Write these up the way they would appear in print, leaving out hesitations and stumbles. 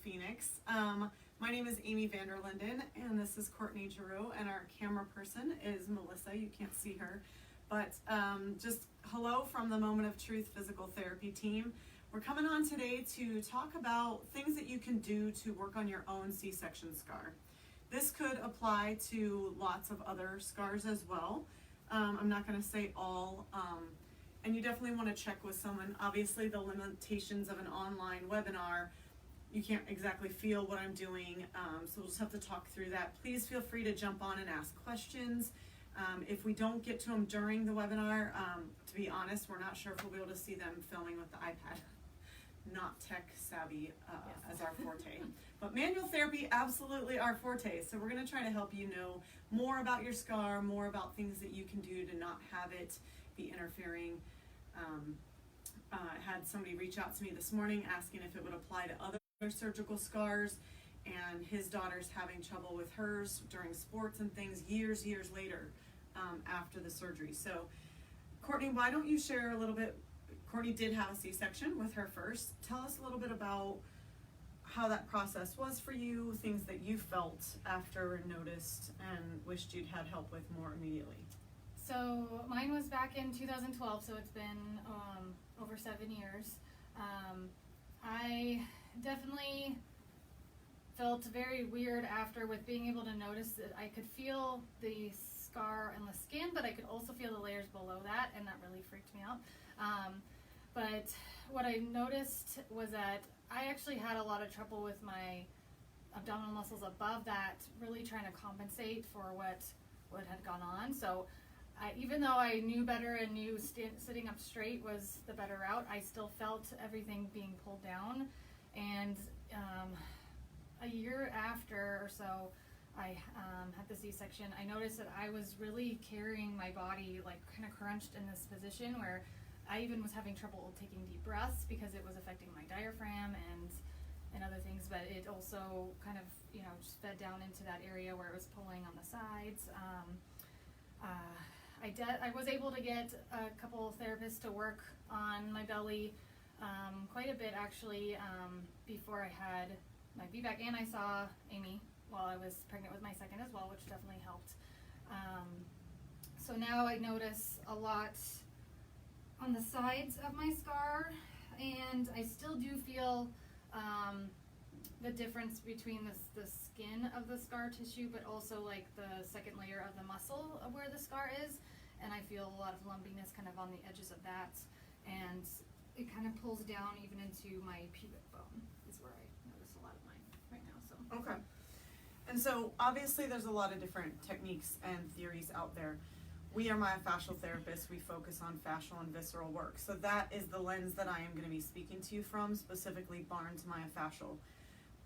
Phoenix. My name is Amy Vanderlinden, and this is Courtney Giroux, and our camera person is Melissa. You can't see her, but just hello from the Moment of Truth Physical Therapy team. We're coming on today to talk about things that you can do to work on your own C-section scar. This could apply to lots of other scars as well. I'm not going to say all, and you definitely want to check with someone. Obviously, the limitations of an online webinar, you can't exactly feel what I'm doing, so we'll just have to talk through that. Please feel free to jump on and ask questions. If we don't get to them during the webinar, to be honest, we're not sure if we'll be able to see them filming with the iPad. Not tech savvy as our forte, but manual therapy, absolutely our forte. So we're going to try to help you know more about your scar, more about things that you can do to not have it be interfering. I had somebody reach out to me this morning asking if it would apply to other surgical scars, and his daughter's having trouble with hers during sports and things years later after the surgery. So Courtney, why don't you share a little bit? Courtney did have a C-section with her first. Tell us a little bit about how that process was for you, things that you felt after and noticed and wished you'd had help with more immediately. So mine was back in 2012, so it's been over 7 years. I definitely felt very weird after with being able to notice that I could feel the scar and the skin, but I could also feel the layers below that, and that really freaked me out. But what I noticed was that I actually had a lot of trouble with my abdominal muscles above that, really trying to compensate for what had gone on. So even though I knew better and knew sitting up straight was the better route, I still felt everything being pulled down. And a year after or so, I had the C-section, I noticed that I was really carrying my body like kind of crunched in this position where I even was having trouble taking deep breaths because it was affecting my diaphragm and other things, but it also kind of, just fed down into that area where it was pulling on the sides. I was able to get a couple of therapists to work on my belly quite a bit actually before I had my VBAC, and I saw Amy while I was pregnant with my second as well, which definitely helped. So now I notice a lot on the sides of my scar, and I still do feel the difference between the skin of the scar tissue, but also like the second layer of the muscle of where the scar is, and I feel a lot of lumpiness kind of on the edges of that, and it kind of pulls down even into my pubic bone is where I notice a lot of mine right now. So Okay. And so obviously there's a lot of different techniques and theories out there. We are myofascial therapists. We focus on fascial and visceral work. So that is the lens that I am going to be speaking to you from, specifically Barnes myofascial.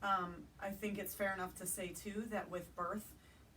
I think it's fair enough to say too that with birth,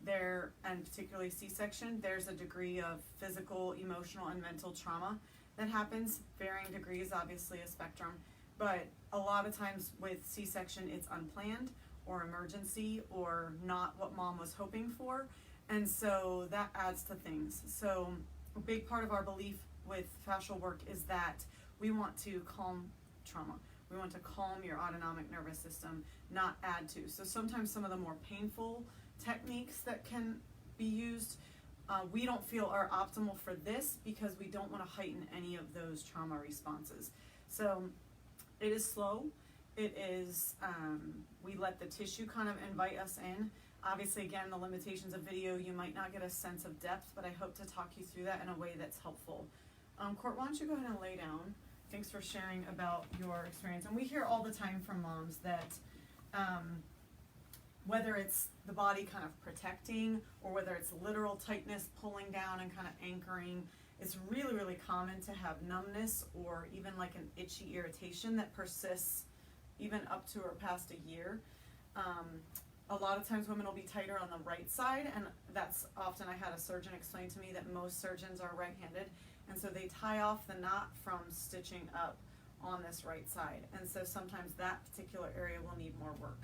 and particularly C-section, there's a degree of physical, emotional, and mental trauma that happens. Varying degrees, obviously a spectrum, but a lot of times with C-section, it's unplanned or emergency or not what mom was hoping for. And so that adds to things. So a big part of our belief with fascial work is that we want to calm trauma. We want to calm your autonomic nervous system, not add to. So sometimes some of the more painful techniques that can be used, we don't feel are optimal for this because we don't want to heighten any of those trauma responses. So it is slow. It is, we let the tissue kind of invite us in. Obviously, again, the limitations of video, you might not get a sense of depth, but I hope to talk you through that in a way that's helpful. Court, why don't you go ahead and lay down? Thanks for sharing about your experience. And we hear all the time from moms that whether it's the body kind of protecting or whether it's literal tightness pulling down and kind of anchoring, it's really common to have numbness or even like an itchy irritation that persists even up to or past a year. A lot of times women will be tighter on the right side, and that's often, I had a surgeon explain to me that most surgeons are right-handed, and so they tie off the knot from stitching up on this right side, and so sometimes that particular area will need more work.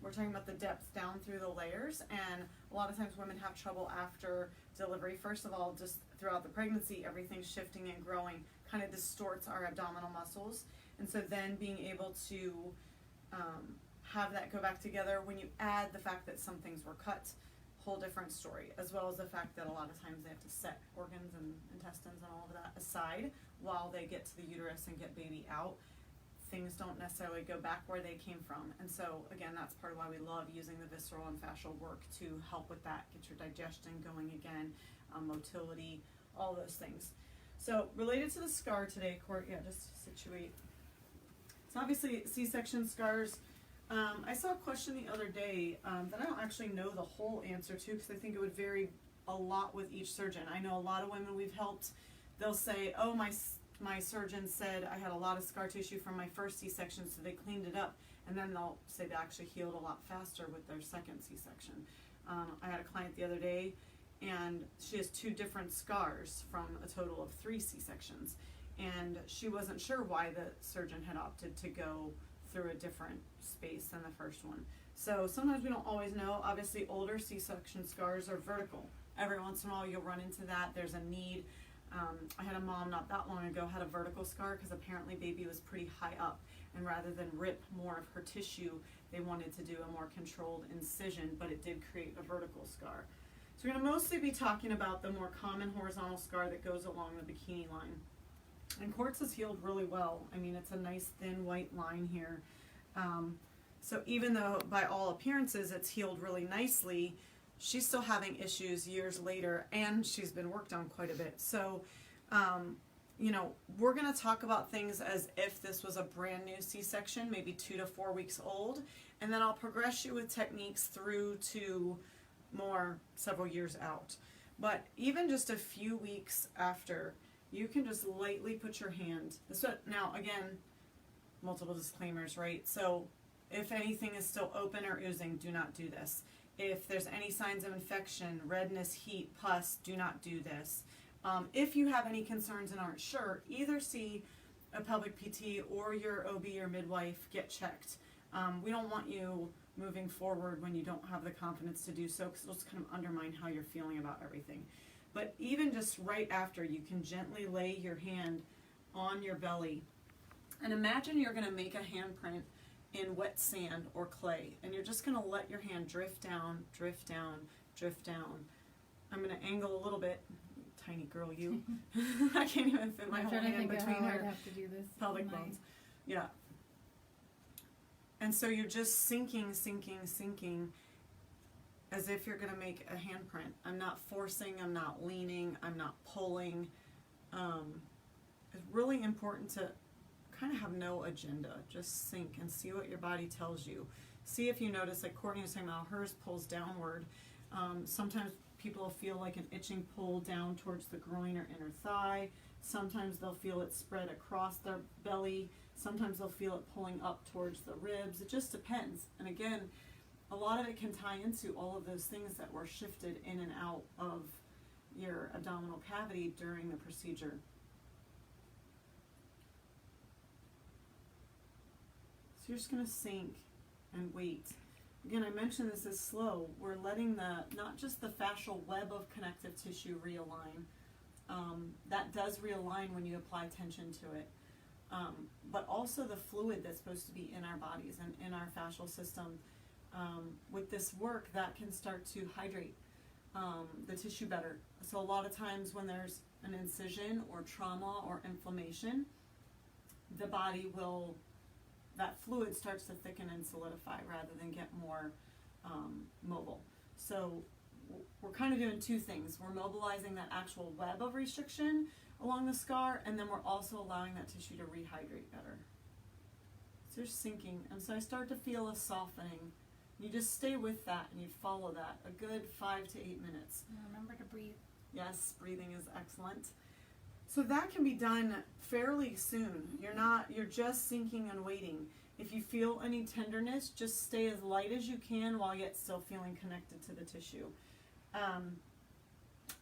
We're talking about the depth down through the layers, and a lot of times women have trouble after delivery. First of all, just throughout the pregnancy, everything's shifting and growing, kind of distorts our abdominal muscles, and so then being able to have that go back together. When you add the fact that some things were cut, whole different story, as well as the fact that a lot of times they have to set organs and intestines and all of that aside while they get to the uterus and get baby out. Things don't necessarily go back where they came from. And so again, that's part of why we love using the visceral and fascial work to help with that, get your digestion going again, motility, all those things. So related to the scar today, Court, just situate. It's obviously C-section scars. I saw a question the other day that I don't actually know the whole answer to, because I think it would vary a lot with each surgeon. I know a lot of women we've helped, they'll say, oh, my surgeon said I had a lot of scar tissue from my first C-section, so they cleaned it up. And then they'll say they actually healed a lot faster with their second C-section. I had a client the other day, and she has 2 different scars from a total of 3 C-sections. And she wasn't sure why the surgeon had opted to go through a different space than the first one. So sometimes we don't always know. Obviously, older C-section scars are vertical. Every once in a while you'll run into that. There's a need. I had a mom not that long ago had a vertical scar because apparently baby was pretty high up, and rather than rip more of her tissue, they wanted to do a more controlled incision, but it did create a vertical scar. So we're going to mostly be talking about the more common horizontal scar that goes along the bikini line. And Quartz is healed really well. I mean, it's a nice thin white line here. So even though by all appearances it's healed really nicely, she's still having issues years later, and she's been worked on quite a bit. So, we're going to talk about things as if this was a brand new C-section, maybe 2 to 4 weeks old, and then I'll progress you with techniques through to more several years out. But even just a few weeks after, you can just lightly put your hand. Now, again, multiple disclaimers, right? So if anything is still open or oozing, do not do this. If there's any signs of infection, redness, heat, pus, do not do this. If you have any concerns and aren't sure, either see a pelvic PT or your OB or midwife, get checked. We don't want you moving forward when you don't have the confidence to do so, because it'll just kind of undermine how you're feeling about everything. But even just right after, you can gently lay your hand on your belly. And imagine you're going to make a handprint in wet sand or clay. And you're just going to let your hand drift down, drift down, drift down. I'm going to angle a little bit. Tiny girl, you. I can't even fit my whole hand between her pelvic bones. Yeah. And so you're just sinking, sinking, sinking, as if you're going to make a handprint. I'm not forcing, I'm not leaning, I'm not pulling. It's really important to kind of have no agenda. Just sink and see what your body tells you. See if you notice, like Courtney was talking about, hers pulls downward. Sometimes people feel like an itching pull down towards the groin or inner thigh. Sometimes they'll feel it spread across their belly. Sometimes they'll feel it pulling up towards the ribs. It just depends. And again, a lot of it can tie into all of those things that were shifted in and out of your abdominal cavity during the procedure. So you're just going to sink and wait. Again, I mentioned this is slow. We're letting not just the fascial web of connective tissue realign. That does realign when you apply tension to it. But also the fluid that's supposed to be in our bodies and in our fascial system. With this work, that can start to hydrate the tissue better. So a lot of times when there's an incision or trauma or inflammation, the body will, that fluid starts to thicken and solidify rather than get more mobile. So we're kind of doing 2 things. We're mobilizing that actual web of restriction along the scar, and then we're also allowing that tissue to rehydrate better. So you're sinking, and so I start to feel a softening. You just stay with that and you follow that a good 5 to 8 minutes. And remember to breathe. Yes, breathing is excellent. So that can be done fairly soon. You're just sinking and waiting. If you feel any tenderness, just stay as light as you can while yet still feeling connected to the tissue.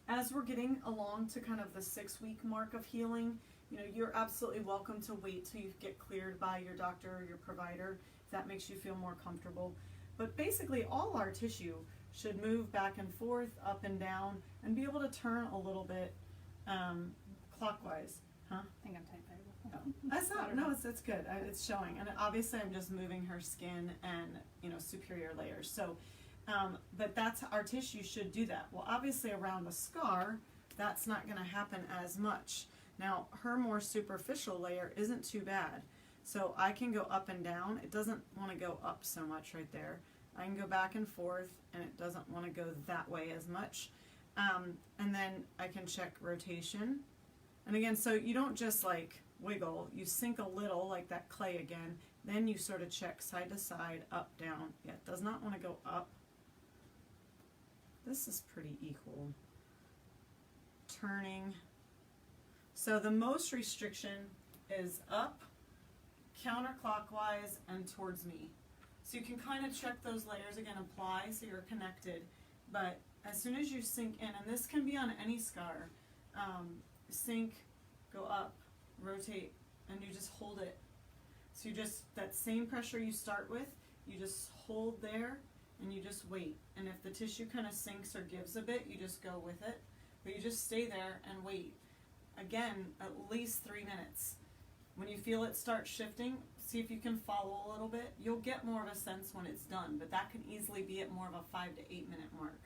As we're getting along to kind of the 6-week mark of healing, you're absolutely welcome to wait till you get cleared by your doctor or your provider, if that makes you feel more comfortable. But basically all our tissue should move back and forth, up and down, and be able to turn a little bit clockwise. I think I'm type A. That's not, no, it's good. It's showing. And obviously I'm just moving her skin and, superior layers. So, but that's, our tissue should do that. Well, obviously around the scar, that's not gonna happen as much. Now, her more superficial layer isn't too bad. So I can go up and down. It doesn't wanna go up so much right there. I can go back and forth, and it doesn't wanna go that way as much. And then I can check rotation. And again, so you don't just like wiggle, you sink a little like that clay again, then you sort of check side to side, up, down. Yeah, it does not want to go up. This is pretty equal. Turning. So the most restriction is up, counterclockwise, and towards me. So you can kind of check those layers again, apply so you're connected. But as soon as you sink in, and this can be on any scar, sink, go up, rotate, and you just hold it. So you just, that same pressure you start with, you just hold there and you just wait. And if the tissue kind of sinks or gives a bit, you just go with it. But you just stay there and wait. Again, at least 3 minutes. When you feel it start shifting, see if you can follow a little bit. You'll get more of a sense when it's done, but that can easily be at more of a 5 to 8 minute mark.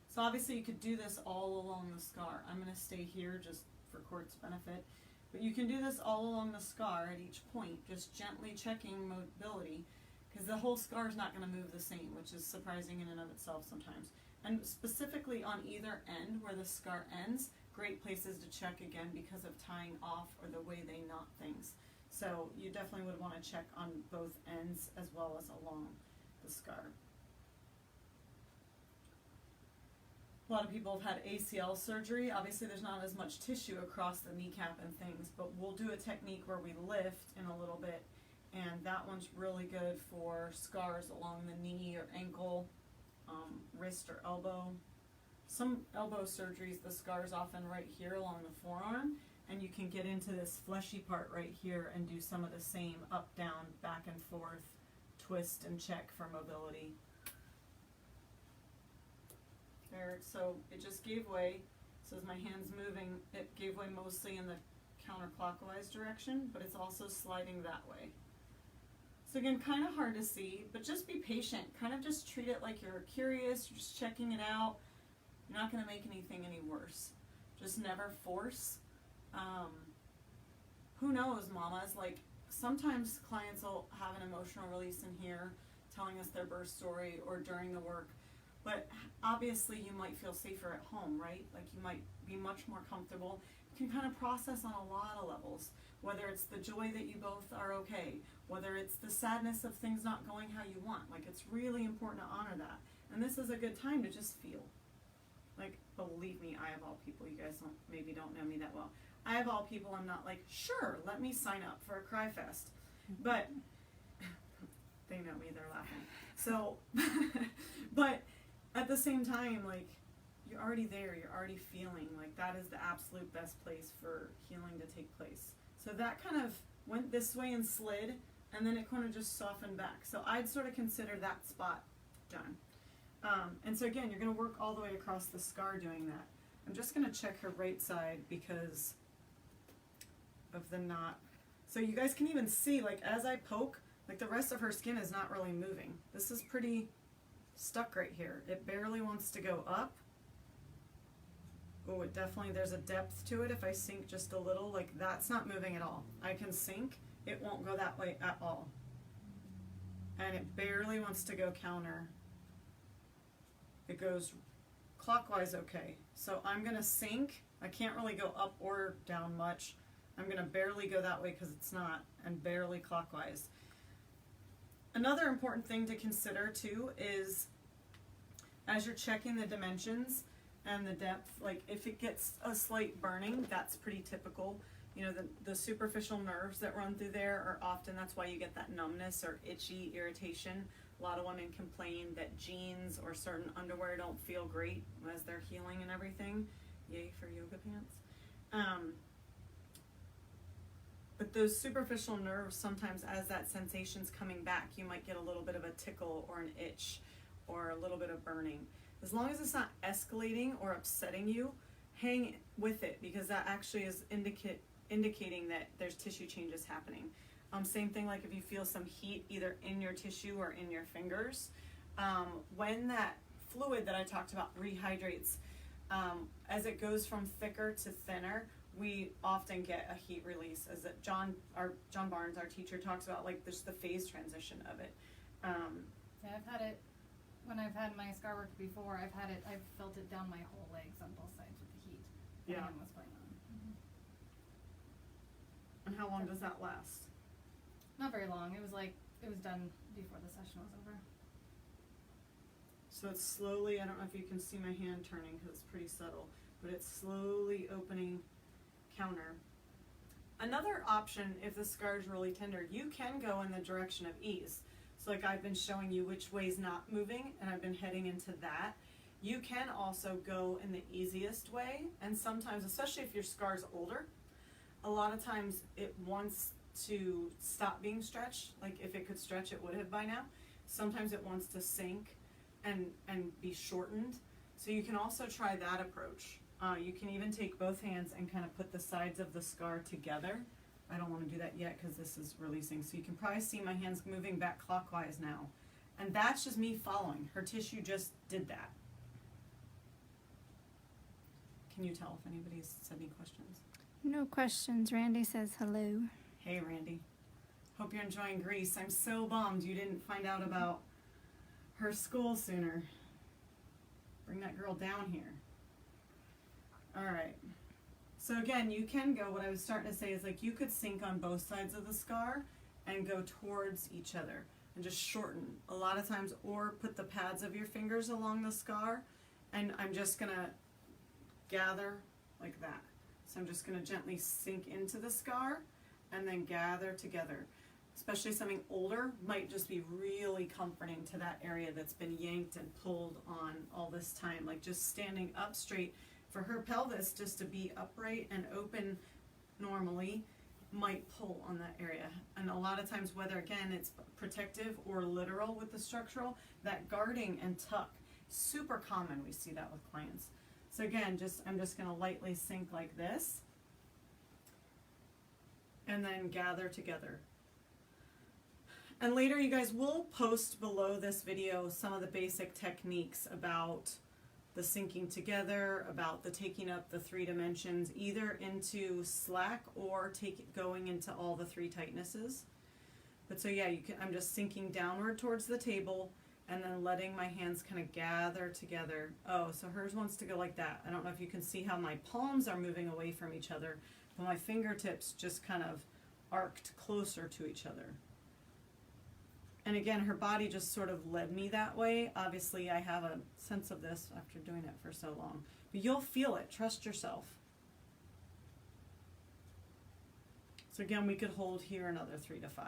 So obviously you could do this all along the scar. I'm going to stay here just for Court's benefit. But you can do this all along the scar at each point, just gently checking mobility, because the whole scar is not going to move the same, which is surprising in and of itself sometimes. And specifically on either end where the scar ends, great places to check again because of tying off or the way they knot things. So you definitely would want to check on both ends as well as along the scar. A lot of people have had ACL surgery. Obviously there's not as much tissue across the kneecap and things, but we'll do a technique where we lift in a little bit, and that one's really good for scars along the knee or ankle, wrist or elbow. Some elbow surgeries, the scar's often right here along the forearm, and you can get into this fleshy part right here and do some of the same up, down, back and forth, twist and check for mobility. There, so it just gave way. So as my hand's moving, it gave way mostly in the counterclockwise direction, but it's also sliding that way. So again, kind of hard to see, but just be patient. Kind of just treat it like you're curious, you're just checking it out. You're not going to make anything any worse. Just never force. Who knows, mamas? Like, sometimes clients will have an emotional release in here, telling us their birth story or during the work. But obviously you might feel safer at home, right? Like you might be much more comfortable. You can kind of process on a lot of levels. Whether it's the joy that you both are okay, whether it's the sadness of things not going how you want. Like, it's really important to honor that. And this is a good time to just feel. Like, believe me, I of all people, you guys maybe don't know me that well. I of all people, I'm not like, sure, let me sign up for a cry fest. But they know me, they're laughing. So, but at the same time, like, you're already there, you're already feeling like that is the absolute best place for healing to take place. So that kind of went this way and slid, and then it kind of just softened back. So I'd sort of consider that spot done. And so again, you're going to work all the way across the scar doing that. I'm just going to check her right side because of the knot. So you guys can even see, like, as I poke, like, the rest of her skin is not really moving. This is pretty stuck right here. It barely wants to go up. Oh, it definitely, there's a depth to it. If I sink just a little, like, that's not moving at all. I can sink, it won't go that way at all. And it barely wants to go counter. It goes clockwise okay. So I'm gonna sink. I can't really go up or down much. I'm gonna barely go that way because it's not, and barely clockwise. Another important thing to consider too is, as you're checking the dimensions and the depth, like if it gets a slight burning, that's pretty typical. You know, the superficial nerves that run through there are often, that's why you get that numbness or itchy irritation. A lot of women complain that jeans or certain underwear don't feel great as they're healing and everything. Yay for yoga pants. But those superficial nerves, sometimes as that sensation's coming back, you might get a little bit of a tickle or an itch or a little bit of burning. As long as it's not escalating or upsetting you, hang with it, because that actually is indicating that there's tissue changes happening. Same thing like if you feel some heat either in your tissue or in your fingers. When that fluid that I talked about rehydrates, as it goes from thicker to thinner, we often get a heat release. As that John Barnes, our teacher, talks about, like there's the phase transition of it. Yeah, I've had it when I've had my scar work before. I've felt it down my whole legs on both sides with the heat. Yeah. What's going on. And how long does that last? Not very long. It was done before the session was over. So it's slowly, I don't know if you can see my hand turning because it's pretty subtle, but it's slowly opening counter. Another option, if the scar is really tender, you can go in the direction of ease. So like I've been showing you which way's not moving, and I've been heading into that. You can also go in the easiest way, and sometimes, especially if your scar's older, a lot of times it wants to stop being stretched. Like if it could stretch, it would have by now. Sometimes it wants to sink and be shortened. So you can also try that approach. You can even take both hands and kind of put the sides of the scar together. I don't want to do that yet because this is releasing. So you can probably see my hands moving back clockwise now. And that's just me following. Her tissue just did that. Can you tell if anybody's said any questions? No questions. Randy says hello. Hey, Randy. Hope you're enjoying Greece. I'm so bummed you didn't find out about her school sooner. Bring that girl down here. All right. So again, you can go, what I was starting to say is like you could sink on both sides of the scar and go towards each other and just shorten a lot of times, or put the pads of your fingers along the scar, and I'm just gonna gather like that. So I'm just gonna gently sink into the scar and then gather together. Especially something older might just be really comforting to that area that's been yanked and pulled on all this time. Like just standing up straight for her pelvis just to be upright and open normally might pull on that area. And a lot of times, whether again it's protective or literal with the structural, that guarding and tuck, super common. We see that with clients. So again, I'm just gonna lightly sink like this and then gather together. And later, you guys, will post below this video some of the basic techniques about the sinking together, about the taking up the 3 dimensions, either into slack or going into all the 3 tightnesses. But so yeah, I'm just sinking downward towards the table and then letting my hands kind of gather together. Oh, so hers wants to go like that. I don't know if you can see how my palms are moving away from each other, but my fingertips just kind of arced closer to each other. And again, her body just sort of led me that way. Obviously, I have a sense of this after doing it for so long. But you'll feel it. Trust yourself. So again, we could hold here another 3 to 5.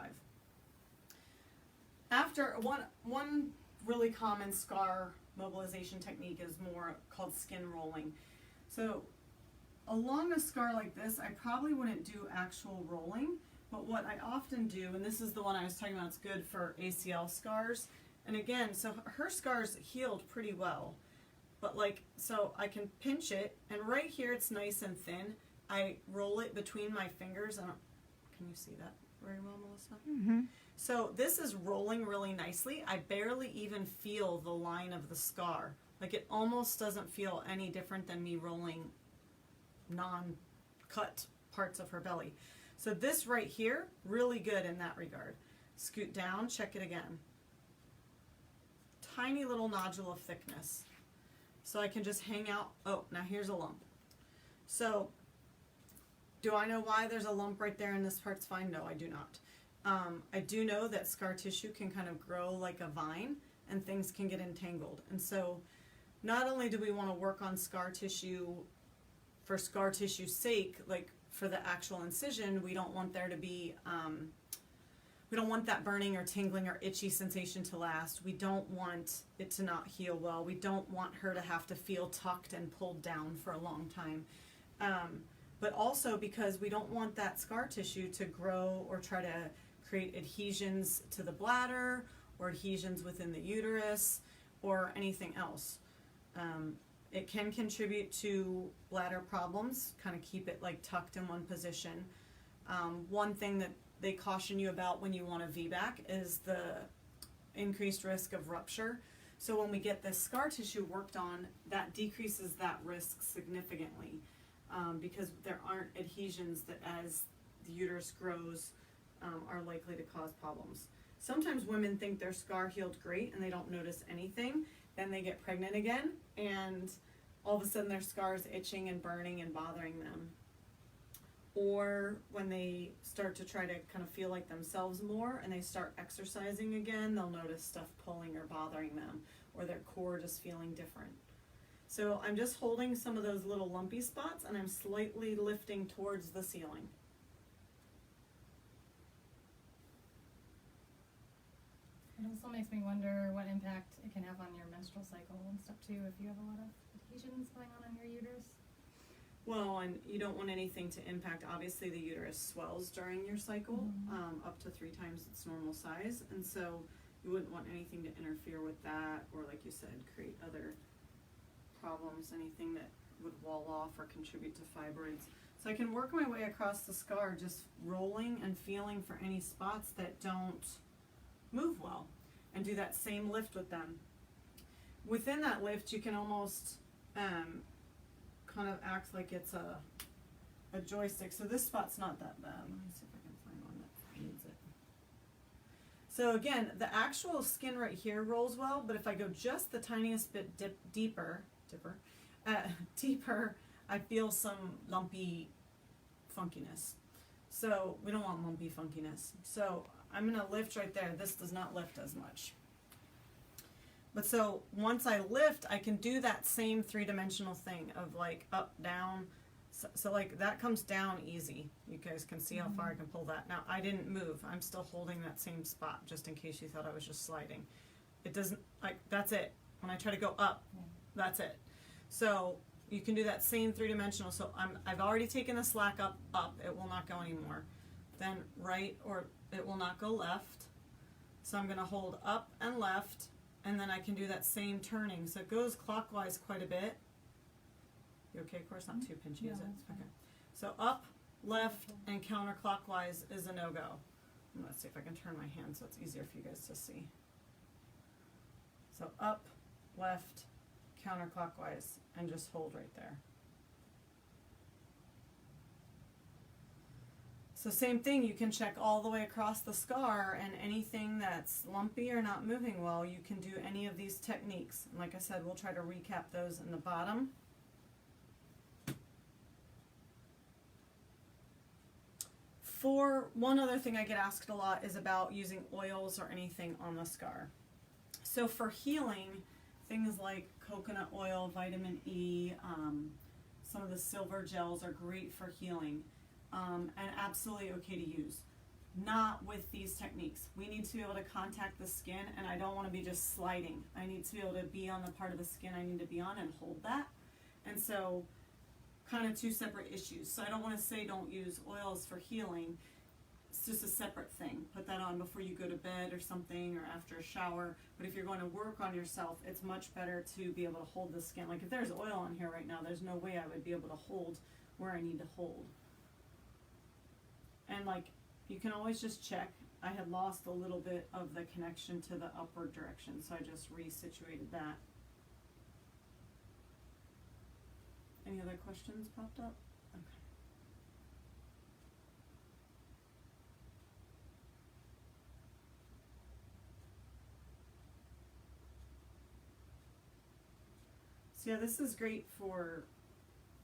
After one really common scar mobilization technique is more called skin rolling. So along a scar like this, I probably wouldn't do actual rolling. But what I often do, and this is the one I was talking about, it's good for ACL scars. And again, so her scars healed pretty well. But like, so I can pinch it, and right here it's nice and thin. I roll it between my fingers. Can you see that very well, Melissa? Mm-hmm. So this is rolling really nicely. I barely even feel the line of the scar. Like it almost doesn't feel any different than me rolling non-cut parts of her belly. So this right here, really good in that regard. Scoot down, check it again. Tiny little nodule of thickness. So I can just hang out. Oh, now here's a lump. So do I know why there's a lump right there and this part's fine? No, I do not. I do know that scar tissue can kind of grow like a vine and things can get entangled. And so not only do we want to work on scar tissue for scar tissue's sake, like for the actual incision, we don't want there to be, we don't want that burning or tingling or itchy sensation to last. We don't want it to not heal well. We don't want her to have to feel tucked and pulled down for a long time. But also because we don't want that scar tissue to grow or try to create adhesions to the bladder or adhesions within the uterus or anything else. It can contribute to bladder problems, kind of keep it like tucked in one position. One thing that they caution you about when you want a VBAC is the increased risk of rupture. So when we get this scar tissue worked on, that decreases that risk significantly, because there aren't adhesions that, as the uterus grows, are likely to cause problems. Sometimes women think their scar healed great and they don't notice anything. Then they get pregnant again, and all of a sudden their scar is itching and burning and bothering them. Or when they start to try to kind of feel like themselves more and they start exercising again, they'll notice stuff pulling or bothering them, or their core just feeling different. So I'm just holding some of those little lumpy spots and I'm slightly lifting towards the ceiling. It also makes me wonder what impact it can have on your menstrual cycle and stuff too, if you have a lot of adhesions going on in your uterus. Well, and you don't want anything to impact, obviously the uterus swells during your cycle, up to 3 times its normal size, and so you wouldn't want anything to interfere with that, or like you said, create other problems, anything that would wall off or contribute to fibroids. So I can work my way across the scar, just rolling and feeling for any spots that don't move well, and do that same lift with them. Within that lift, you can almost kind of act like it's a joystick. So this spot's not that bad. Let me see if I can find one that needs it. So again, the actual skin right here rolls well, but if I go just the tiniest bit deeper, I feel some lumpy funkiness. So we don't want lumpy funkiness. So I'm going to lift right there. This does not lift as much. But so once I lift, I can do that same 3-dimensional thing of like up, down. So like that comes down easy. You guys can see how far I can pull that. Now I didn't move. I'm still holding that same spot, just in case you thought I was just sliding. It doesn't, like, that's it. When I try to go up, that's it. So you can do that same 3-dimensional. So I've already taken the slack up, it will not go anymore. Then right, or it will not go left. So I'm going to hold up and left, and then I can do that same turning. So it goes clockwise quite a bit. You okay, of course? Not too pinchy, is it? Okay. So up, left, and counterclockwise is a no-go. Let's see if I can turn my hand so it's easier for you guys to see. So up, left, counterclockwise, and just hold right there. So same thing, you can check all the way across the scar, and anything that's lumpy or not moving well, you can do any of these techniques. And like I said, we'll try to recap those in the bottom. For one other thing I get asked a lot is about using oils or anything on the scar. So for healing, things like coconut oil, vitamin E, some of the silver gels are great for healing. And absolutely okay to use. Not with these techniques. We need to be able to contact the skin, and I don't want to be just sliding. I need to be able to be on the part of the skin I need to be on and hold that. And so, kind of 2 separate issues. So I don't want to say don't use oils for healing. It's just a separate thing. Put that on before you go to bed or something, or after a shower. But if you're going to work on yourself, it's much better to be able to hold the skin. Like if there's oil on here right now, there's no way I would be able to hold where I need to hold. And like, you can always just check. I had lost a little bit of the connection to the upward direction, so I just resituated that. Any other questions popped up? Okay. So yeah, this is great for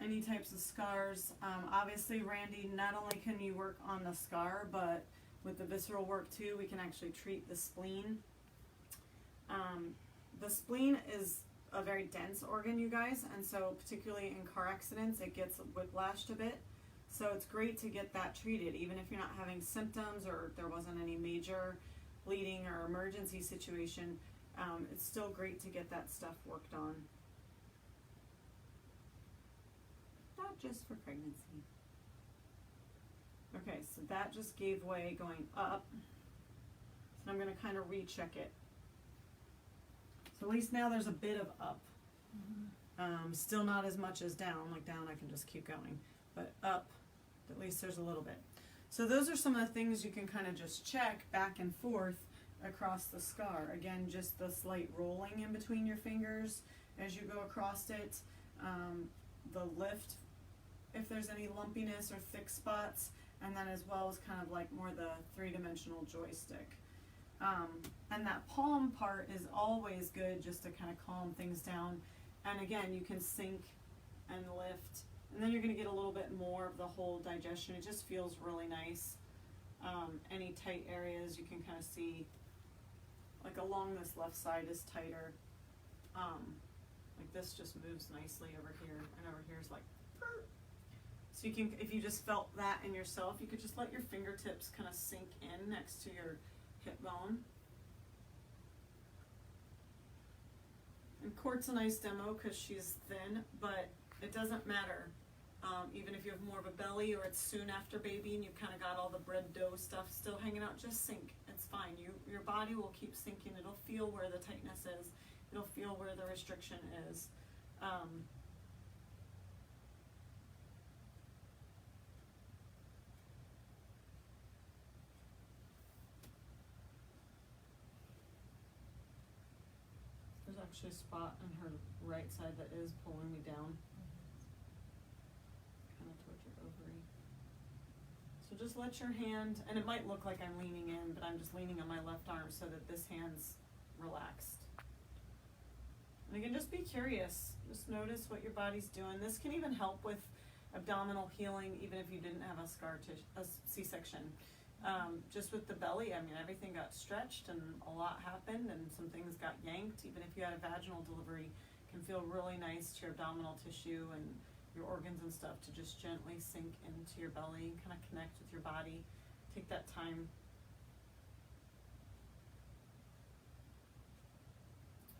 any types of scars. Obviously, Randy, not only can you work on the scar, but with the visceral work too, we can actually treat the spleen. The spleen is a very dense organ, you guys, and so particularly in car accidents, it gets whiplashed a bit. So it's great to get that treated, even if you're not having symptoms or there wasn't any major bleeding or emergency situation. It's still great to get that stuff worked on. Not just for pregnancy. Okay, so that just gave way going up. So I'm going to kind of recheck it. So at least now there's a bit of up. Still not as much as down. Like down, I can just keep going, but up, at least there's a little bit. So those are some of the things you can kind of just check back and forth across the scar. Again, just the slight rolling in between your fingers as you go across it. The lift, if there's any lumpiness or thick spots, and then as well as kind of like more the three-dimensional joystick. And that palm part is always good just to kind of calm things down. And again, you can sink and lift, and then you're going to get a little bit more of the whole digestion. It just feels really nice. Any tight areas you can kind of see, like along this left side is tighter. Like this just moves nicely over here, and over here is like, so you can, if you just felt that in yourself, you could just let your fingertips kind of sink in next to your hip bone. And Court's a nice demo because she's thin, but it doesn't matter. Even if you have more of a belly or it's soon after baby and you've kind of got all the bread dough stuff still hanging out, just sink. It's fine. Your body will keep sinking. It'll feel where the tightness is. It'll feel where the restriction is. There's actually a spot on her right side that is pulling me down. Kind of towards your ovary. So just let your hand, and it might look like I'm leaning in, but I'm just leaning on my left arm so that this hand's relaxed. And again, just be curious. Just notice what your body's doing. This can even help with abdominal healing, even if you didn't have a C-section. Just with the belly, I mean, everything got stretched and a lot happened and some things got yanked. Even if you had a vaginal delivery, it can feel really nice to your abdominal tissue and your organs and stuff to just gently sink into your belly and kind of connect with your body. Take that time.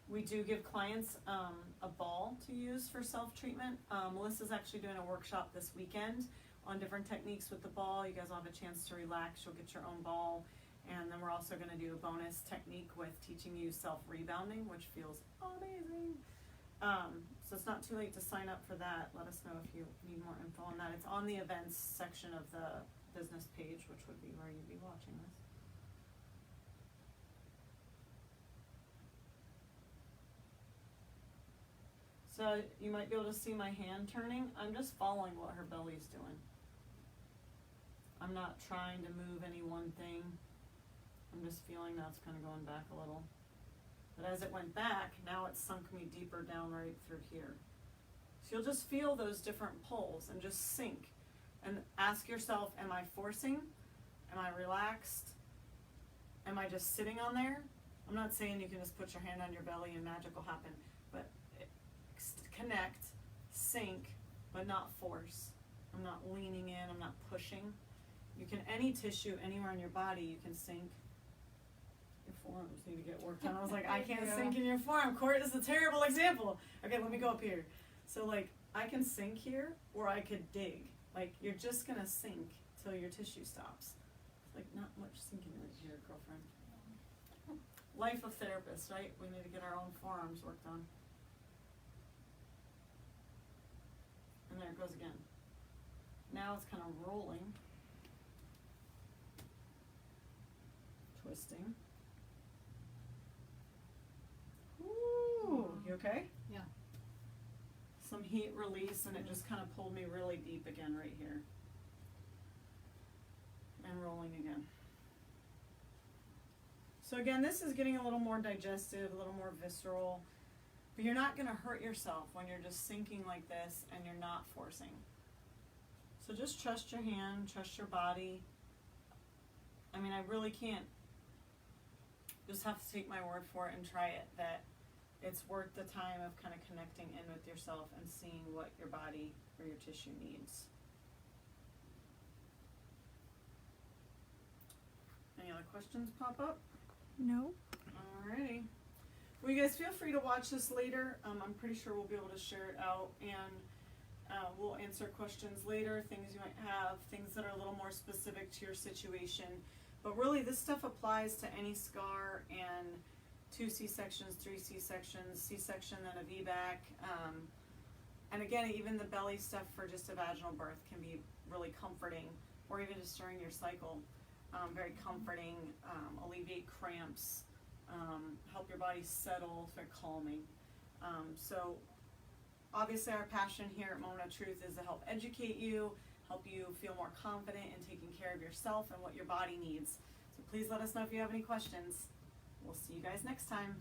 We do give clients a ball to use for self-treatment. Melissa's actually doing a workshop this weekend on different techniques with the ball. You guys will have a chance to relax. You'll get your own ball. And then we're also going to do a bonus technique with teaching you self-rebounding, which feels amazing. So it's not too late to sign up for that. Let us know if you need more info on that. It's on the events section of the business page, which would be where you'd be watching this. So you might be able to see my hand turning. I'm just following what her belly's doing. I'm not trying to move any one thing. I'm just feeling that's kind of going back a little. But as it went back, now it's sunk me deeper down right through here. So you'll just feel those different pulls and just sink. And ask yourself, am I forcing? Am I relaxed? Am I just sitting on there? I'm not saying you can just put your hand on your belly and magic will happen, but connect, sink, but not force. I'm not leaning in, I'm not pushing. You can, any tissue anywhere in your body, you can sink. Your forearms need to get worked on. I was like, I can't sink in your forearm. Court is a terrible example. Okay, let me go up here. So like, I can sink here, or I could dig. Like, you're just gonna sink till your tissue stops. It's like, not much sinking right here, girlfriend. Life of therapists, right? We need to get our own forearms worked on. And there it goes again. Now it's kind of rolling. Twisting. Ooh, you okay? Yeah. Some heat release, and it just kind of pulled me really deep again right here. And rolling again. So again, this is getting a little more digestive, a little more visceral. But you're not going to hurt yourself when you're just sinking like this and you're not forcing. So just trust your hand, trust your body. I mean, I really can't. Just have to take my word for it and try it, that it's worth the time of kind of connecting in with yourself and seeing what your body or your tissue needs. Any other questions pop up? No. Alrighty. Well, you guys feel free to watch this later. I'm pretty sure we'll be able to share it out, and we'll answer questions later, things you might have, things that are a little more specific to your situation. But really, this stuff applies to any scar and 2 C-sections, 3 C-sections, C-section, then a VBAC. And again, even the belly stuff for just a vaginal birth can be really comforting, or even just during your cycle. Very comforting, alleviate cramps, help your body settle, very calming. So obviously our passion here at Moment of Truth is to help educate you, help you feel more confident in taking care of yourself and what your body needs. So please let us know if you have any questions. We'll see you guys next time.